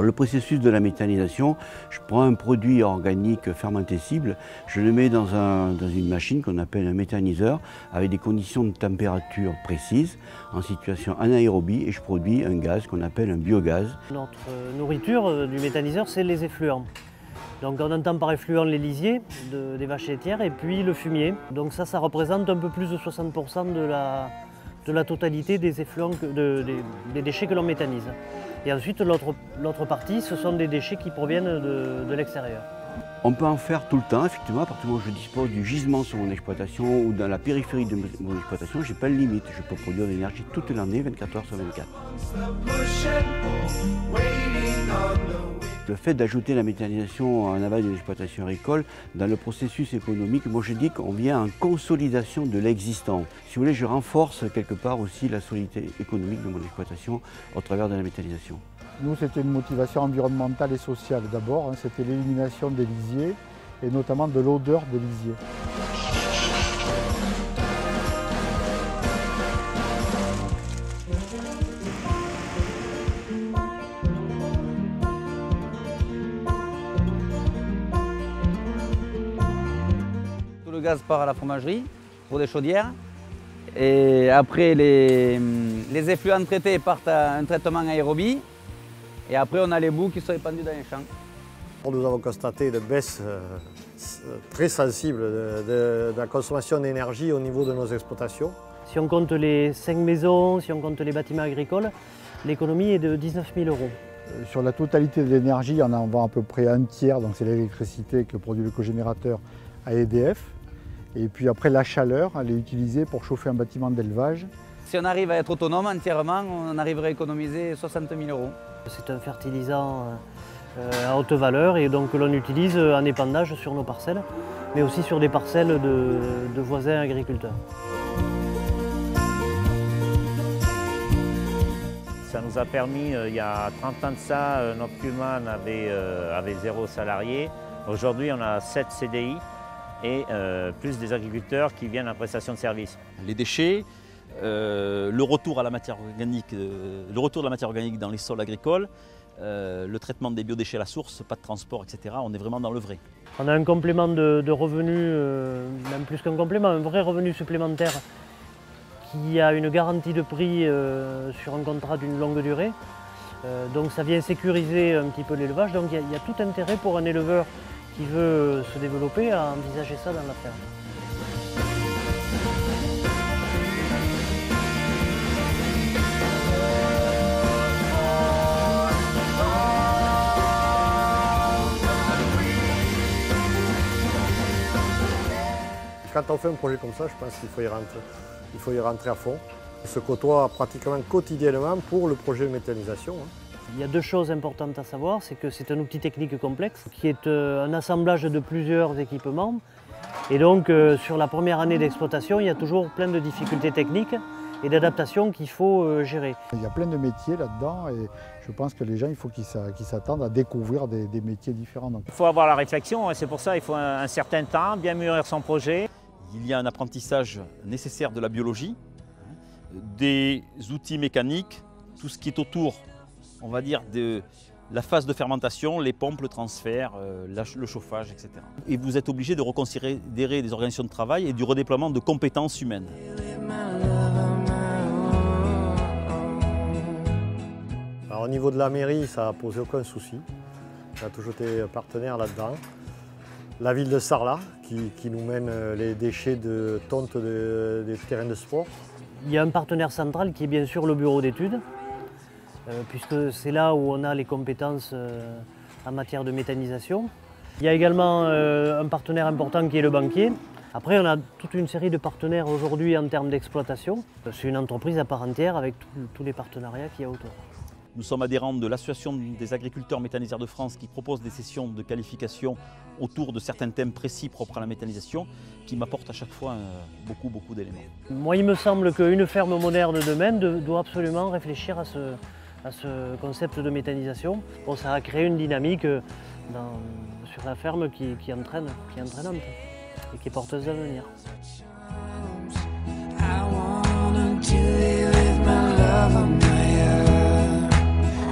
le processus de la méthanisation, je prends un produit organique fermentescible, je le mets dans une machine qu'on appelle un méthaniseur avec des conditions de température précises, en situation anaérobie, et je produis un gaz qu'on appelle un biogaz. Notre nourriture du méthaniseur, c'est les effluents. Donc on entend par effluent les lisiers des vaches laitières et puis le fumier. Donc ça représente un peu plus de 60% de la totalité des effluents, des déchets que l'on méthanise. Et ensuite l'autre partie, ce sont des déchets qui proviennent de l'extérieur. On peut en faire tout le temps, effectivement, à partir du moment où je dispose du gisement sur mon exploitation ou dans la périphérie de mon exploitation, je n'ai pas de limite. Je peux produire de l'énergie toute l'année, 24 heures sur 24. Le fait d'ajouter la méthanisation en aval d'une exploitation agricole, dans le processus économique, moi je dis qu'on vient en consolidation de l'existant. Si vous voulez, je renforce quelque part aussi la solidité économique de mon exploitation au travers de la méthanisation. Nous, c'était une motivation environnementale et sociale d'abord, c'était l'élimination des lisiers et notamment de l'odeur des lisiers. Tout le gaz part à la fromagerie pour des chaudières. Et après, les effluents traités partent à un traitement aérobie. Et après, on a les boues qui sont répandues dans les champs. Nous avons constaté une baisse très sensible de la consommation d'énergie au niveau de nos exploitations. Si on compte les 5 maisons, si on compte les bâtiments agricoles, l'économie est de 19 000 €. Sur la totalité de l'énergie, on en vend à peu près un tiers, donc c'est l'électricité que produit le cogénérateur à EDF. Et puis après, la chaleur, elle est utilisée pour chauffer un bâtiment d'élevage. Si on arrive à être autonome entièrement, on arriverait à économiser 60 000 €. C'est un fertilisant à haute valeur et donc que l'on utilise en épandage sur nos parcelles, mais aussi sur des parcelles de voisins agriculteurs. Ça nous a permis, il y a 30 ans de ça, notre Kuhlmann avait 0 salarié. Aujourd'hui, on a 7 CDI et plus des agriculteurs qui viennent en prestation de services. Les déchets, le retour de la matière organique dans les sols agricoles, le traitement des biodéchets à la source, pas de transport, etc. On est vraiment dans le vrai. On a un complément de revenus, même plus qu'un complément, un vrai revenu supplémentaire qui a une garantie de prix sur un contrat d'une longue durée. Donc ça vient sécuriser un petit peu l'élevage. Donc il y a tout intérêt pour un éleveur qui veut se développer à envisager ça dans la ferme. Quand on fait un projet comme ça, je pense qu'il faut y rentrer. Il faut y rentrer à fond. On se côtoie pratiquement quotidiennement pour le projet de méthanisation. Il y a deux choses importantes à savoir, c'est que c'est un outil technique complexe qui est un assemblage de plusieurs équipements. Et donc sur la première année d'exploitation, il y a toujours plein de difficultés techniques et d'adaptation qu'il faut gérer. Il y a plein de métiers là-dedans et je pense que les gens, il faut qu'ils s'attendent à découvrir des métiers différents. Il faut avoir la réflexion et c'est pour ça qu'il faut un certain temps, bien mûrir son projet. Il y a un apprentissage nécessaire de la biologie, des outils mécaniques, tout ce qui est autour, on va dire, de la phase de fermentation, les pompes, le transfert, le chauffage, etc. Et vous êtes obligé de reconsidérer des organisations de travail et du redéploiement de compétences humaines. Alors, au niveau de la mairie, ça n'a posé aucun souci. On a toujours été partenaire là-dedans. La ville de Sarlat qui nous mène les déchets de tonte des terrains de sport. Il y a un partenaire central qui est bien sûr le bureau d'études, puisque c'est là où on a les compétences en matière de méthanisation. Il y a également un partenaire important qui est le banquier. Après, on a toute une série de partenaires aujourd'hui en termes d'exploitation. C'est une entreprise à part entière avec tous les partenariats qu'il y a autour. Nous sommes adhérents de l'Association des agriculteurs méthaniseurs de France qui propose des sessions de qualification autour de certains thèmes précis propres à la méthanisation qui m'apportent à chaque fois beaucoup d'éléments. Moi, il me semble qu'une ferme moderne demain doit absolument réfléchir à ce concept de méthanisation. Bon, ça va créer une dynamique sur la ferme qui est entraînante et qui est porteuse d'avenir.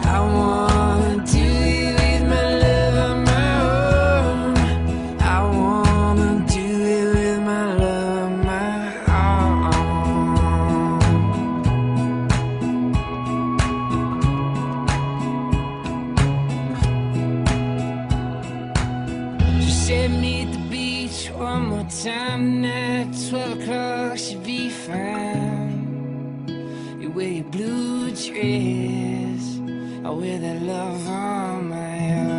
I wanna do time that 12 o'clock should be found. You wear your blue dress, I wear that love on my own.